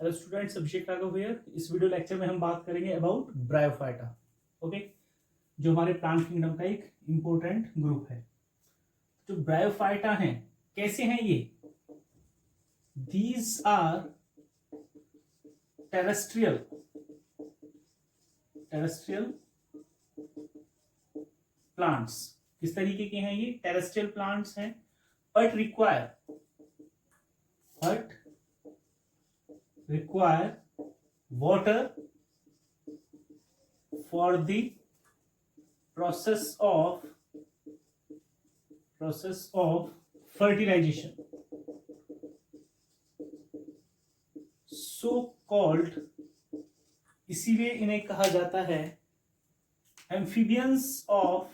Hello students, Abhishek Raghav here. इस video lecture में हम बात करेंगे अबाउट ब्रायोफाइटा। ओके, जो हमारे प्लांट किंगडम का एक इंपॉर्टेंट ग्रुप है। जो ब्रायोफाइटा हैं, कैसे हैं ये? These are terrestrial plants. किस तरीके के हैं ये? टेरेस्ट्रियल प्लांट्स हैं, but require water for the process of fertilization, so called। इसीलिए इन्हें कहा जाता है amphibians of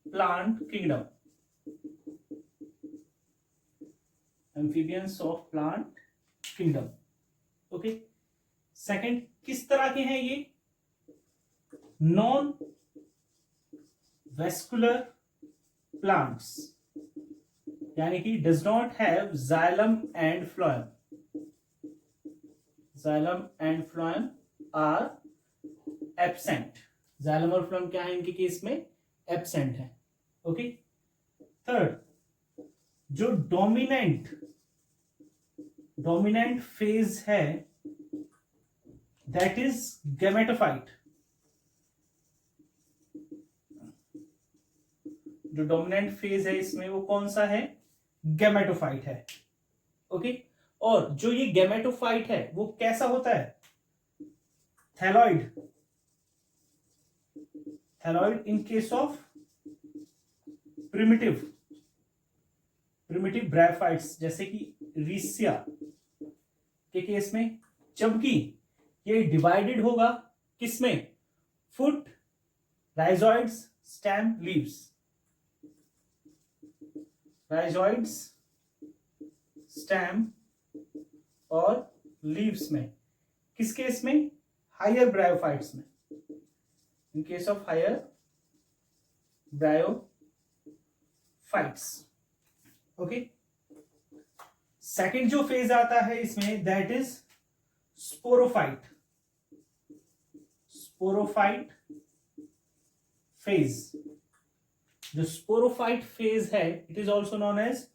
plant kingdom। Amphibians of plant kingdom. Okay, second, किस तरह के हैं ये? नॉन वेस्कुलर प्लांट्स, यानी कि does not have xylem and phloem are absent. Xylem और फ्लोएम क्या है इनके केस में? एब्सेंट है। ओके, थर्ड, जो डोमिनेंट फेज है दैट इज गैमेटोफाइट। जो डोमिनेंट फेज है इसमें वो कौन सा है? गैमेटोफाइट है। ओके, और जो ये गैमेटोफाइट है वो कैसा होता है? Thalloid in case of primitive bryophytes, जैसे कि रीसिया के केस में। जबकि ये डिवाइडेड होगा किसमें? Foot, rhizoids, stem, leaves. Rhizoids, stem और लीव्स में। किस केस में? हायर ब्रायोफाइट्स में। In case of higher bryophytes. Okay, second जो फेज आता है इसमें दैट इज स्पोरोफाइट फेज। जो स्पोरोफाइट फेज है it is also known as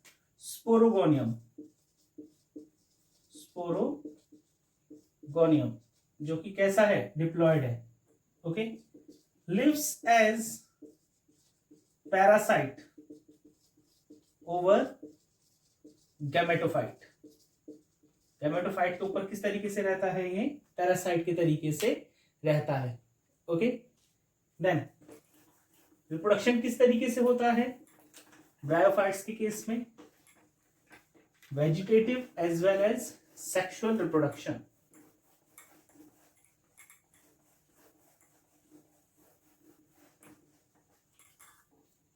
sporogonium, जो कि कैसा है? डिप्लॉयड है। Okay, lives as parasite over gametophyte. Gametophyte के ऊपर किस तरीके से रहता है? ये पैरासाइट के तरीके से रहता है। ओके, देन रिप्रोडक्शन किस तरीके से होता है ब्रायोफाइट्स के केस में? Vegetative as well as sexual reproduction.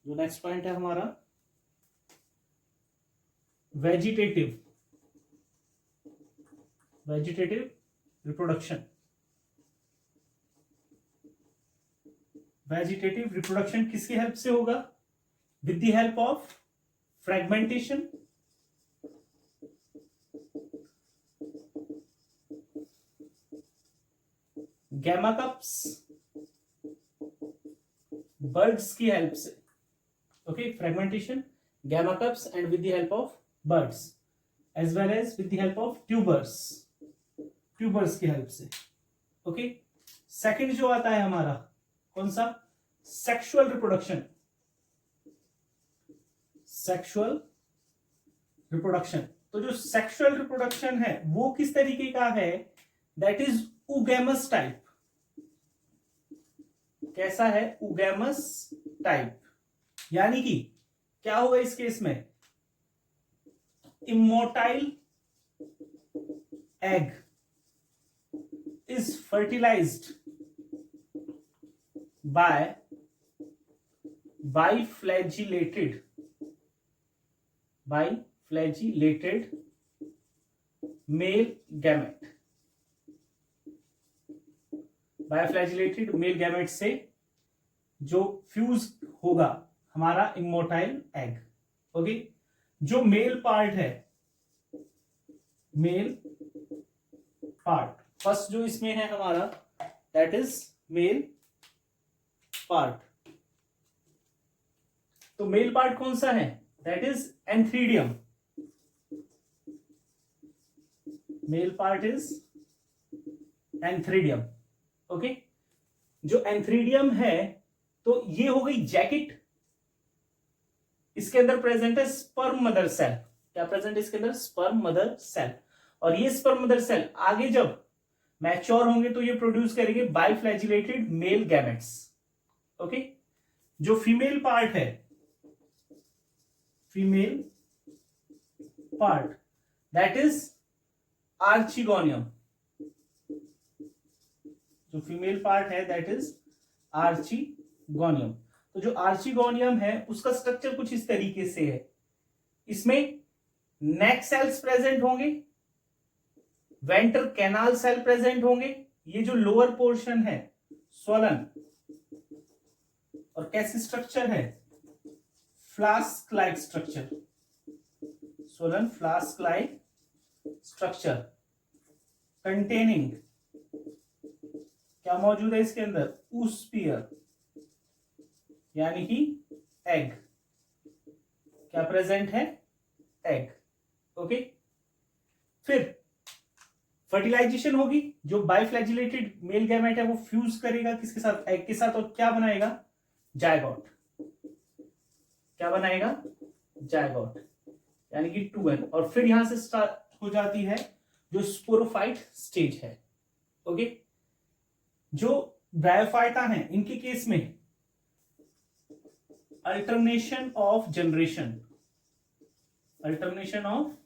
जो नेक्स्ट पॉइंट है हमारा वेजिटेटिव रिप्रोडक्शन। वेजिटेटिव रिप्रोडक्शन किसकी हेल्प से होगा? With the help of fragmentation, gemma cups, birds की हेल्प से। Okay, fragmentation, gemma cups and with the help of birds as well as with the help of tubers की help से। Okay, second जो आता है हमारा कौन सा? Sexual reproduction. तो जो सेक्सुअल रिप्रोडक्शन है वो किस तरीके का है? That is oogamous type. कैसा है? Oogamous type. यानी कि क्या होगा इस केस में? immotile egg is fertilized by biflagellated male gamete। Biflagellated male gamete से जो फ्यूज होगा हमारा इमोटाइल एग। ओके, जो मेल पार्ट है, मेल पार्ट, फर्स्ट जो इसमें है हमारा दैट इज मेल पार्ट। तो मेल पार्ट कौन सा है? That is antheridium. Male part is antheridium. Okay, जो एंथ्रीडियम है तो ये हो गई जैकेट। इसके अंदर प्रेजेंट है स्पर्म मदर सेल। क्या प्रेजेंट है इसके अंदर? Sperm mother cell. और ये स्पर्म मदर सेल आगे जब मैच्योर होंगे तो ये प्रोड्यूस करेंगे बाइफ्लैजिलेटेड मेल गैमेट्स। ओके, जो फीमेल पार्ट है, female part that is archegonium. जो फीमेल पार्ट है दैट इज आर्चिगोनियम। तो जो आर्चिगोनियम है उसका स्ट्रक्चर कुछ इस तरीके से है। इसमें नेक सेल्स प्रेजेंट होंगे, वेंटर कैनाल सेल प्रेजेंट होंगे, ये जो लोअर पोर्शन है स्वलन, और कैसे स्ट्रक्चर है? Flask like structure, swollen flask like structure containing, क्या मौजूद है इसके अंदर? ऊस्पियर यानी कि एग। क्या प्रेजेंट है? एग। ओके, फिर फर्टिलाइजेशन होगी, जो बाइफ्लैजिलेटेड मेल गैमेट है वो फ्यूज करेगा किसके साथ? एग के साथ, और क्या बनाएगा? जायगोट। क्या बनाएगा? जायगोट यानी कि 2n। और फिर यहां से स्टार्ट हो जाती है जो स्पोरोफाइट स्टेज है। ओके, जो ब्रायोफाइटा है इनके केस में alternation of generation, alternation of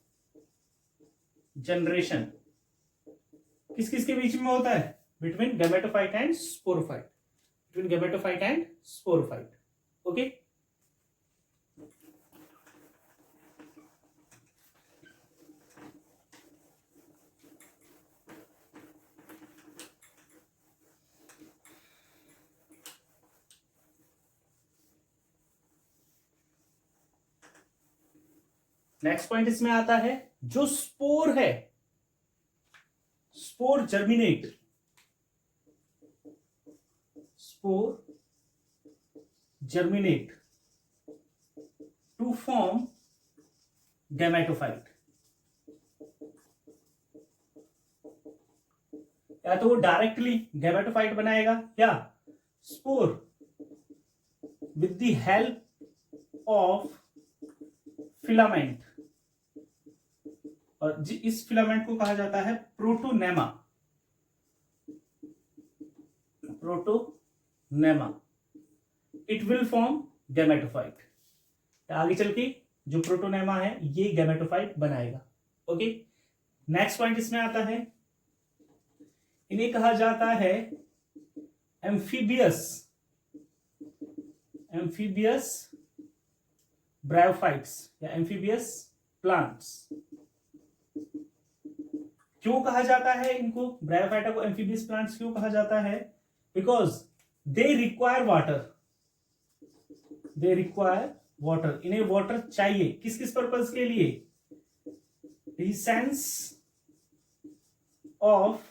generation किस किस के बीच में होता है? Between gametophyte and sporophyte, between gametophyte and sporophyte. Okay, next point इसमें आता है जो स्पोर है, spore germinate, spore germinate to form gametophyte. या तो वो डायरेक्टली गैमेटोफाइट बनाएगा या spore with the help of filament, और इस फिलामेंट को कहा जाता है protonema. Protonema, it will form gametophyte. आगे चल के जो प्रोटोनेमा है ये गैमेटोफाइट बनाएगा। ओके, नेक्स्ट पॉइंट इसमें आता है, इन्हें कहा जाता है एम्फीबियस, एम्फीबियस ब्रायोफाइट्स या एम्फीबियस प्लांट्स। क्यों कहा जाता है इनको, ब्रायोफाइटा को एम्फीबियस प्लांट्स क्यों कहा जाता है? Because they require water, they require water. इन्हें वाटर चाहिए किस किस पर्पज के लिए? Dehiscence of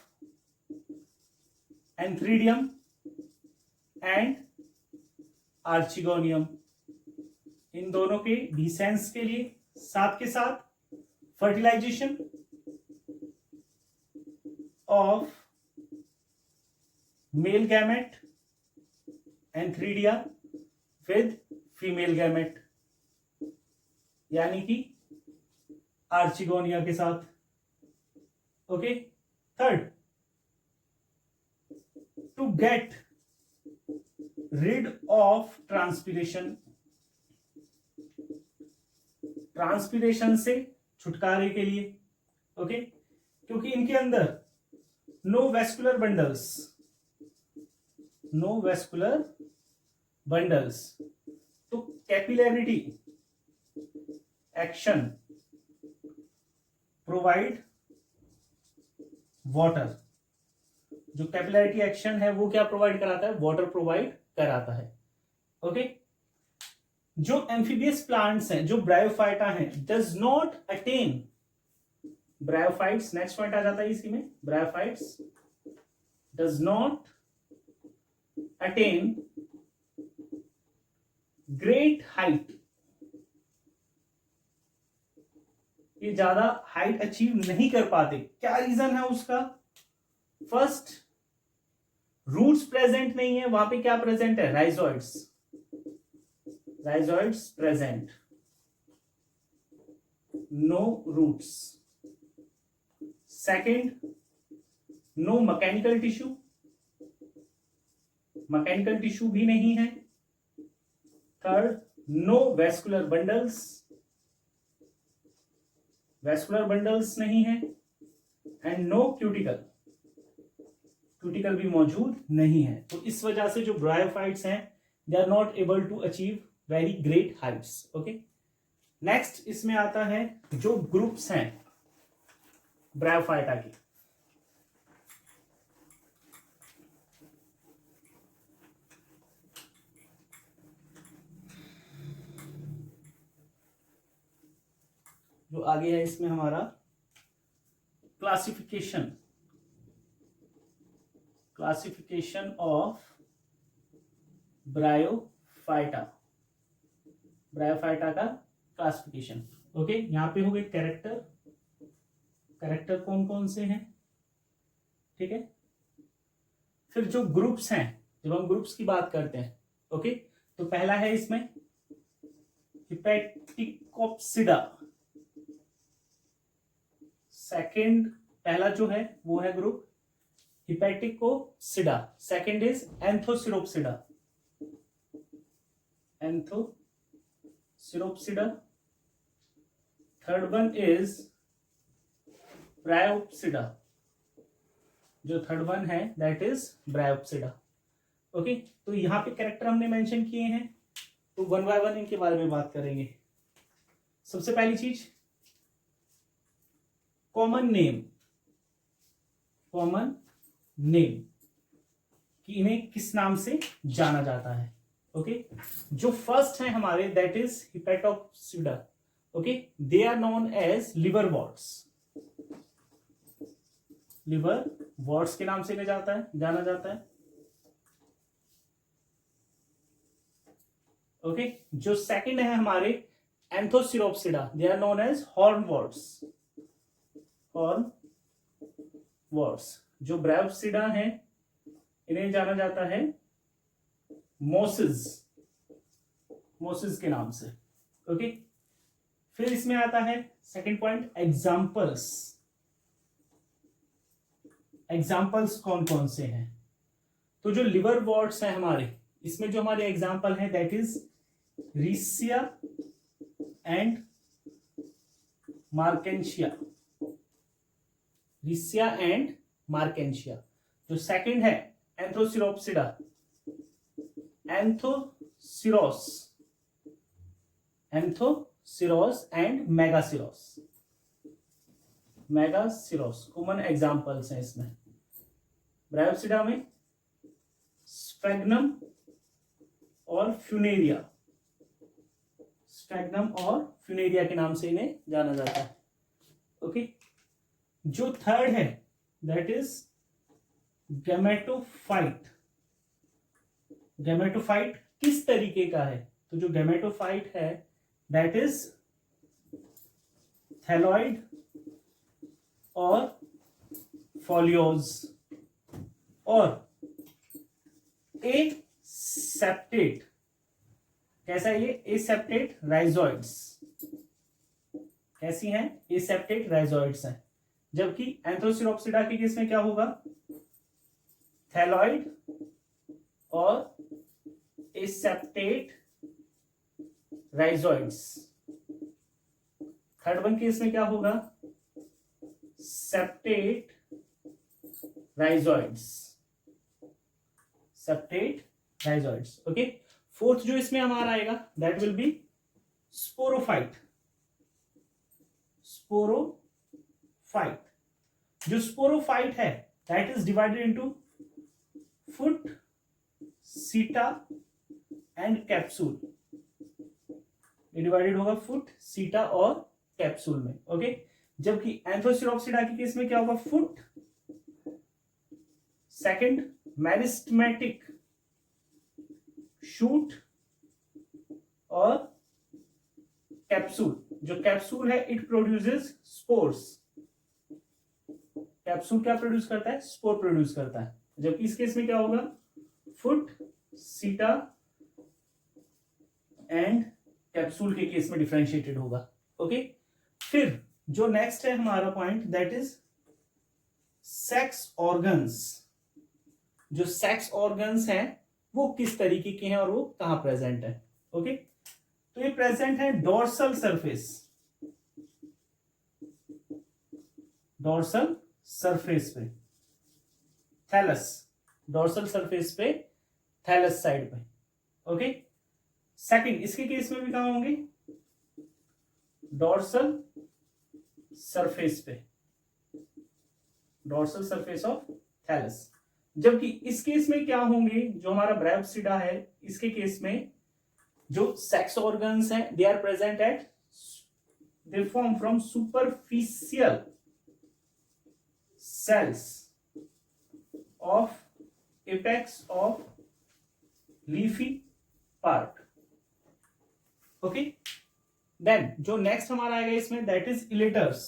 antheridium and archegonium, इन दोनों के डिसेंस के लिए, साथ के साथ fertilisation of male gamete antheridia with female gamete यानी कि आर्चिगोनिया के साथ। Okay, third, to get rid of transpiration, transpiration से छुटकारे के लिए। ओके, क्योंकि इनके अंदर no vascular bundles, no vascular bundles, तो कैपिलैरिटी एक्शन प्रोवाइड वाटर। जो कैपिलैरिटी एक्शन है वो क्या प्रोवाइड कराता है? वाटर प्रोवाइड कराता है। ओके, जो एम्फीबियस प्लांट्स हैं, जो ब्रायोफाइटा हैं, does not attain, bryophytes next point आ जाता है इसी में, bryophytes does not attain great height, ये ज्यादा हाइट अचीव नहीं कर पाते। क्या रीजन है उसका? फर्स्ट, रूट्स प्रेजेंट नहीं है, वहां पे क्या प्रेजेंट है? Rhizoids, rhizoids present, no roots. Second, no mechanical tissue, mechanical tissue भी नहीं है। Third, no vascular bundles, vascular bundles नहीं है। एंड नो क्यूटिकल, क्यूटिकल भी मौजूद नहीं है। तो इस वजह से जो ब्रायोफाइट्स हैं they are not able to achieve very great heights. Okay, next इसमें आता है जो ग्रुप्स हैं ब्रायोफाइटा के। जो आगे है इसमें हमारा classification, classification of bryophyta, bryophyta का क्लासिफिकेशन। ओके, यहां पे हो गए कैरेक्टर, कैरेक्टर कौन कौन से हैं, ठीक है। फिर जो ग्रुप्स हैं, जब हम ग्रुप्स की बात करते हैं, ओके, तो पहला है इसमें हिपैटिकोप्सिडा, सेकंड, पहला जो है वो है group hepaticopsida, second is anthoceropsida, anthoceropsida, third one is bryopsida, जो थर्ड वन है दैट इज ब्रायोप्सिडा। ओके, तो यहां पे कैरेक्टर हमने मेंशन किए हैं, तो वन बाय वन इनके बारे में बात करेंगे। सबसे पहली चीज, कॉमन नेम, कॉमन नेम कि इन्हें किस नाम से जाना जाता है। ओके, जो फर्स्ट है हमारे that is hepatopsida. Okay, they are known as liverworts, liverworts के नाम से इन्हें जाना जाता है। ओके, जो सेकंड है हमारे anthoceropsida, they are known as hornworts, hornworts. जो ब्रायोप्सिडा है इन्हें जाना जाता है मोसिस, मोसिस के नाम से। ओके, फिर इसमें आता है सेकंड पॉइंट, एग्जाम्पल्स, एग्जाम्पल्स कौन कौन से हैं। तो जो लिवर वॉर्ट्स हैं हमारे, इसमें जो हमारे एग्जाम्पल है that is riccia and marchantia, riccia and marchantia. जो सेकंड है anthoceropsida, anthoceros, anthoceros and megaceros, megaceros common examples हैं इसमें। ब्रायोप्सिडा में स्फेग्नम और फ्यूनेरिया, स्फेग्नम और फ्यूनेरिया के नाम से इन्हें जाना जाता है। ओके, जो थर्ड है दैट इज गैमेटोफाइट। गैमेटोफाइट किस तरीके का है? तो जो गैमेटोफाइट है दैट इज थैलॉइड और फोलियोज और एसेप्टेट। कैसा है ये? Aseptate rhizoids. कैसी हैं? एसेप्टेट राइजोइड्स हैं। जबकि एंथोसिरोप्सिडा के केस में क्या होगा? थैलॉइड और aseptate rhizoids. Third one case में क्या होगा? Septate rhizoids, septate rhizoids. Okay, fourth जो इसमें हमारा आएगा that will be sporophyte, sporophyte. जो स्पोरोफाइट है that is divided into foot, seta and capsule. ये डिवाइडेड होगा फुट, सीटा और कैप्सूल में। ओके, जबकि एंथोसिरोप्सिडा के केस में क्या होगा, फुट, सेकंड मेरिस्टेमेटिक, शूट और कैप्सूल। जो कैप्सूल है इट प्रोड्यूसेस स्पोर्स। कैप्सूल क्या प्रोड्यूस करता है, स्पोर प्रोड्यूस करता है। जबकि इस केस में क्या होगा, फुट, सीटा एंड कैप्सूल के केस में डिफरेंशिएटेड होगा। ओके, फिर जो नेक्स्ट है हमारा point that is sex organs. जो सेक्स ऑर्गन्स हैं वो किस तरीके के हैं और वो कहां प्रेजेंट है। ओके, तो ये प्रेजेंट है डोर्सल सरफेस, डोर्सल सरफेस पे, थैलस, डोर्सल सरफेस पे, थैलस साइड पे। ओके, सेकंड इसके केस में भी कहां होंगे, डोर्सल सरफेस पे, डोर्सल सरफेस ऑफ थैलस। जबकि इस केस में क्या होंगे, जो हमारा ब्रायोप्सिडा है इसके केस में जो सेक्स ऑर्गन्स हैं they are present at, they form from superficial cells of apex of leafy part। Okay, then जो नेक्स्ट हमारा आएगा इसमें दैट इज इलेटर्स।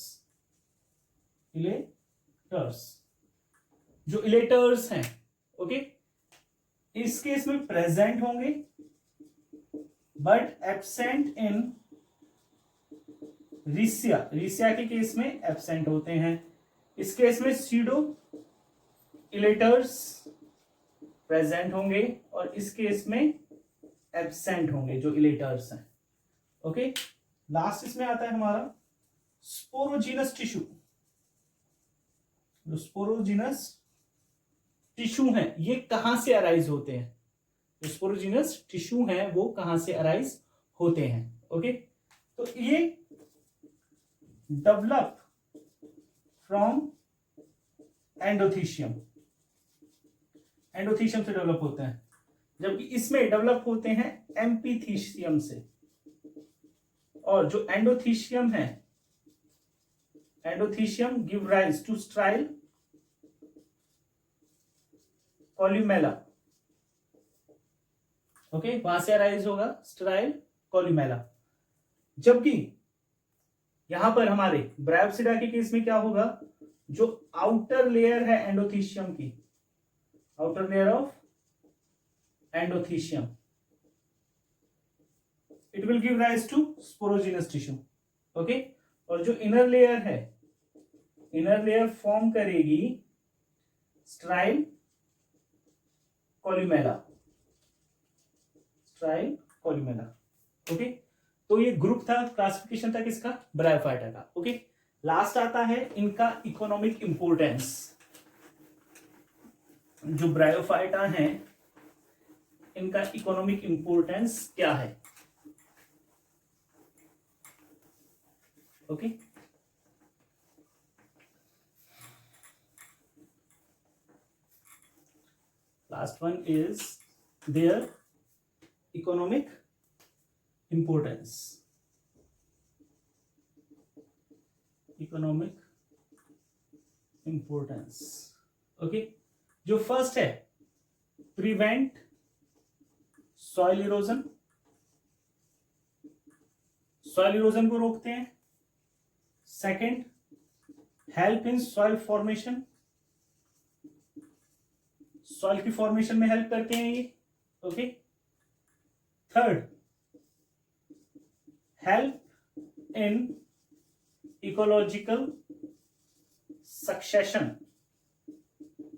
इलेटर्स, जो इलेटर्स हैं ओके, इस केस में प्रेजेंट होंगे but absent in Risia. Risia के केस में एब्सेंट होते हैं। इस केस में सीडो इलेटर्स प्रेजेंट होंगे और इस केस में एब्सेंट होंगे जो इलेटर्स हैं। ओके, लास्ट इसमें आता है हमारा स्पोरोजिनस टिश्यू। जो स्पोरोजिनस टिश्यू हैं ये कहां से अराइज होते हैं, जो स्पोरोजिनस टिश्यू हैं वो कहां से अराइज होते हैं। ओके, तो ये डेवलप फ्रॉम एंडोथीशियम, एंडोथीशियम से डेवलप होते हैं। जबकि इसमें डेवलप होते हैं एम्पीथीशियम से। और जो एंडोथीशियम है, endothecium give rise to sterile columella. Okay, वहां से अराइज होगा स्ट्राइल कॉल्यूमेला। जबकि यहां पर हमारे ब्रायोप्सिडा के केस में क्या होगा, जो आउटर लेयर है एंडोथीशियम की, outer layer of endothecium, it will give rise to sporogenous tissue. Okay, और जो इनर लेयर है, इनर लेयर फॉर्म करेगी sterile columella, sterile columella. Okay, तो ये ग्रुप था, क्लासिफिकेशन था किसका, ब्रायोफाइटा का। ओके, लास्ट आता है इनका इकोनॉमिक इंपोर्टेंस। जो ब्रायोफाइटा हैं इनका इकोनॉमिक इंपोर्टेंस क्या है। Okay, last one is their economic importance. Economic importance. Okay, जो फर्स्ट है prevent soil erosion, soil erosion को रोकते हैं। Second, help in soil formation, soil की फॉर्मेशन में हेल्प करते हैं ये। Okay, third, help in ecological succession,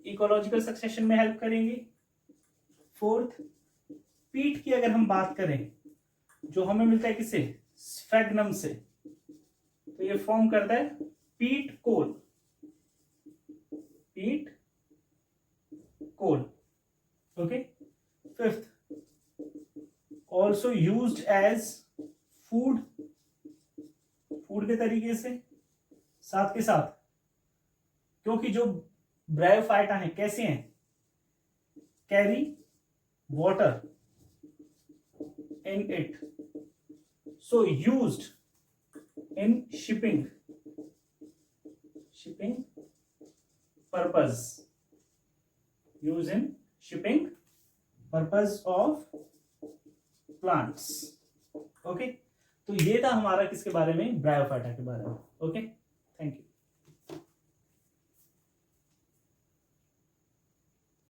ecological succession में हेल्प करेंगे। फोर्थ, पीट की अगर हम बात करें जो हमें मिलता है किसे, स्फेग्नम से, तो ये फॉर्म करता है peat coal, peat coal. Okay, fifth, also used as food, food के तरीके से। साथ के साथ क्योंकि जो ब्रायोफाइटा है कैसे हैं, carry water in it, so used in shipping purpose, use in shipping purpose of plants. Okay, तो ये था हमारा किसके बारे में, ब्रायोफाइटा के बारे में। Okay, thank you.